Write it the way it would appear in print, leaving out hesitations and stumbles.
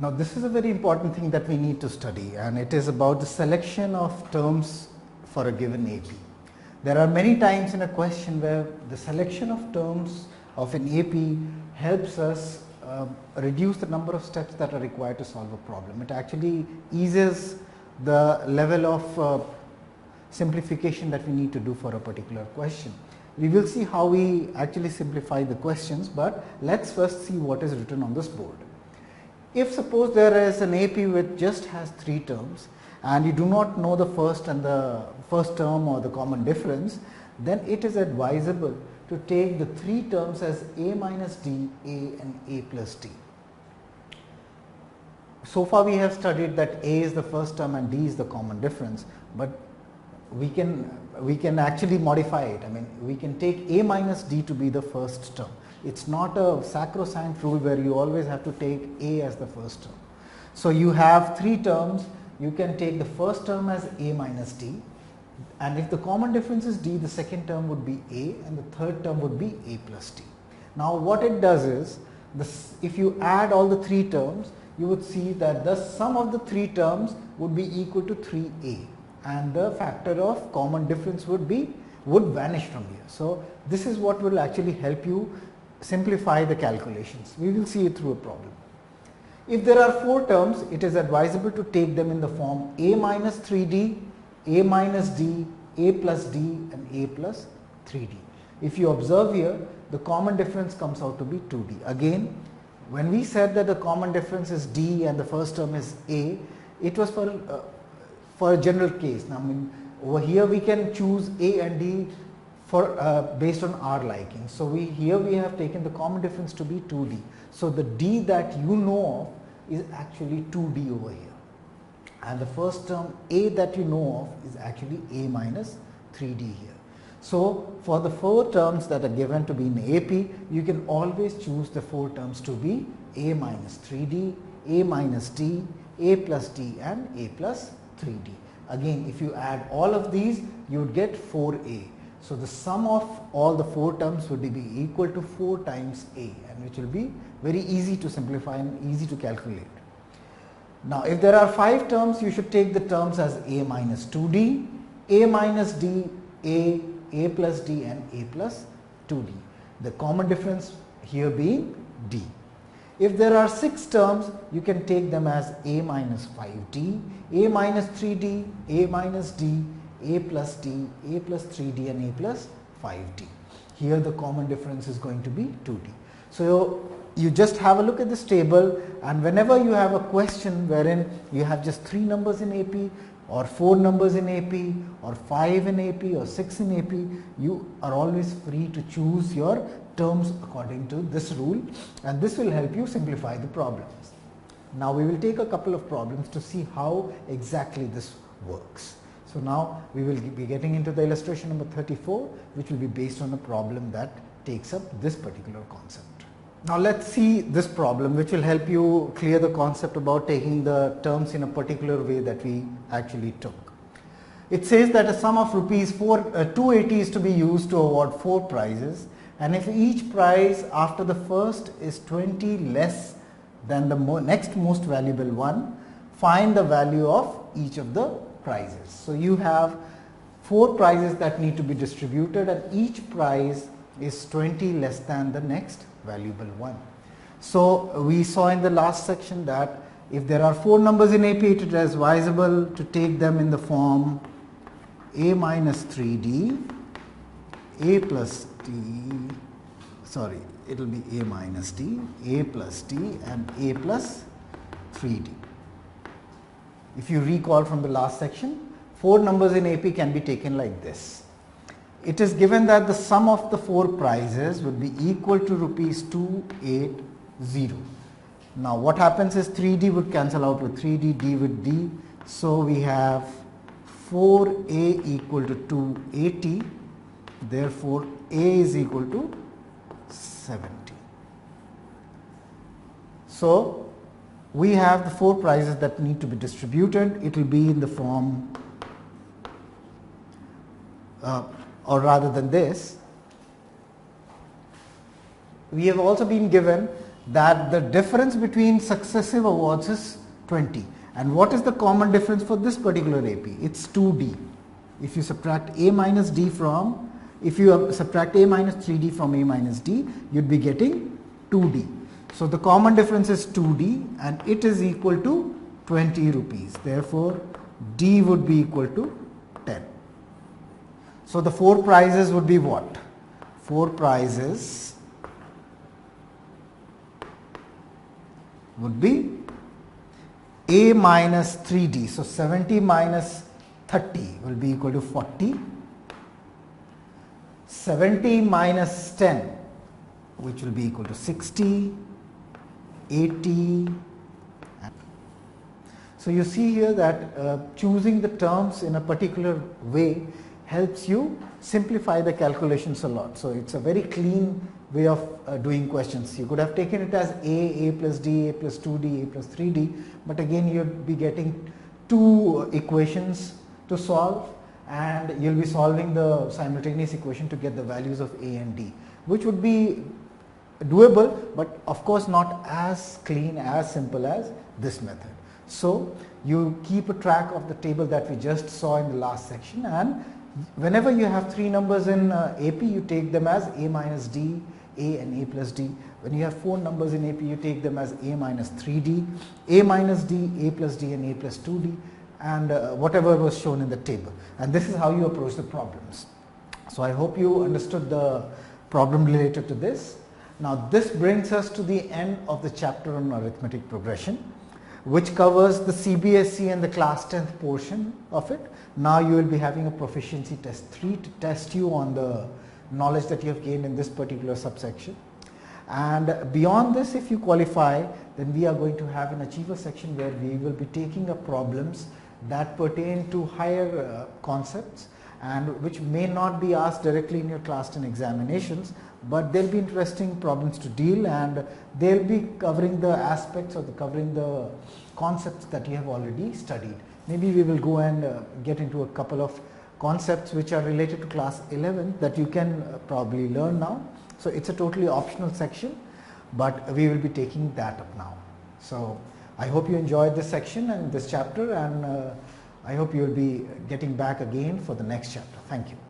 Now this is a very important thing that we need to study, and it is about the selection of terms for a given AP. There are many times in a question where the selection of terms of an AP helps us reduce the number of steps that are required to solve a problem. It actually eases the level of simplification that we need to do for a particular question. We will see how we actually simplify the questions, but let's first see what is written on this board. If suppose there is an AP which just has 3 terms and you do not know the first term or the common difference, then it is advisable to take the 3 terms as A minus D, A and A plus D. So far we have studied that A is the first term and D is the common difference, but we can actually modify it. I mean, we can take A minus D to be the first term. It's not a sacrosanct rule where you always have to take A as the first term. So you have 3 terms, you can take the first term as A minus D, and if the common difference is D, the second term would be A and the third term would be A plus D. Now what it does is, if you add all the 3 terms, you would see that the sum of the 3 terms would be equal to 3A, and the factor of common difference would vanish from here. So this is what will actually help you simplify the calculations. We will see it through a problem. If there are 4 terms, it is advisable to take them in the form A minus 3D, A minus D, A plus D and A plus 3D. If you observe here, the common difference comes out to be 2D. Again, when we said that the common difference is D and the first term is A, it was for a general case. Now, I mean, over here we can choose A and D based on our liking. So here we have taken the common difference to be 2D. So the D that you know of is actually 2D over here, and the first term A that you know of is actually A minus 3D here. So for the 4 terms that are given to be in AP, you can always choose the 4 terms to be A minus 3D, A minus D, A plus D and A plus 3D. Again, if you add all of these, you would get 4A. So the sum of all the 4 terms would be equal to 4 times A, and which will be very easy to simplify and easy to calculate. Now if there are 5 terms, you should take the terms as A minus 2D, A minus D, A plus D and A plus 2D. The common difference here being D. If there are 6 terms, you can take them as A minus 5D, A minus 3D, A minus D, A plus D, A plus 3D and A plus 5D. Here the common difference is going to be 2D. So you just have a look at this table, and whenever you have a question wherein you have just 3 numbers in AP or 4 numbers in AP or 5 in AP or 6 in AP, you are always free to choose your terms according to this rule, and this will help you simplify the problems. Now we will take a couple of problems to see how exactly this works. So now we will be getting into the illustration number 34, which will be based on a problem that takes up this particular concept. Now let's see this problem, which will help you clear the concept about taking the terms in a particular way that we actually took. It says that a sum of rupees 280 is to be used to award 4 prizes, and if each prize after the first is 20 less than the next most valuable one, find the value of each of the prizes. So you have 4 prizes that need to be distributed, and each prize is 20 less than the next valuable one. So we saw in the last section that if there are 4 numbers in AP, it is advisable to take them in the form A minus 3D, A plus D, sorry, it will be A minus D, A plus D and A plus 3D. If you recall from the last section, 4 numbers in AP can be taken like this. It is given that the sum of the 4 prizes would be equal to rupees 280. Now what happens is 3D would cancel out with 3D, D with D. So we have 4A equal to 280. Therefore A is equal to 70. So we have the 4 prizes that need to be distributed. It will be in the form or rather than this, we have also been given that the difference between successive awards is 20. And what is the common difference for this particular AP? It's 2D. If you subtract A minus D from, if you subtract A minus 3D from A minus D, you'd be getting 2D. So the common difference is 2D and it is equal to 20 rupees. Therefore, D would be equal to 10. So the 4 prizes would be what? 4 prizes would be A minus 3D. So 70 minus 30 will be equal to 40. 70 minus 10, which will be equal to 60, 80. So you see here that choosing the terms in a particular way helps you simplify the calculations a lot. So it's a very clean way of doing questions. You could have taken it as A plus D, A plus 2D, A plus 3D, but again you'd be getting 2 equations to solve, and you'll be solving the simultaneous equation to get the values of A and D, which would be doable, but of course not as clean, as simple as this method. So you keep a track of the table that we just saw in the last section, and whenever you have 3 numbers in AP, you take them as A minus D, A and A plus D. When you have 4 numbers in AP, you take them as A minus 3D, A minus D, A plus D and A plus 2D, and whatever was shown in the table. And this is how you approach the problems. So I hope you understood the problem related to this. Now this brings us to the end of the chapter on arithmetic progression, which covers the CBSE and the class 10th portion of it. Now you will be having a proficiency test 3 to test you on the knowledge that you have gained in this particular subsection. And beyond this, if you qualify, then we are going to have an achiever section where we will be taking up problems that pertain to higher concepts and which may not be asked directly in your class 10 examinations, but they'll be interesting problems to deal, and they'll be covering the aspects or covering the concepts that you have already studied. Maybe we will go and get into a couple of concepts which are related to class 11 that you can probably learn now. So it's a totally optional section, but we will be taking that up now. So I hope you enjoyed this section and this chapter, and I hope you will be getting back again for the next chapter. Thank you.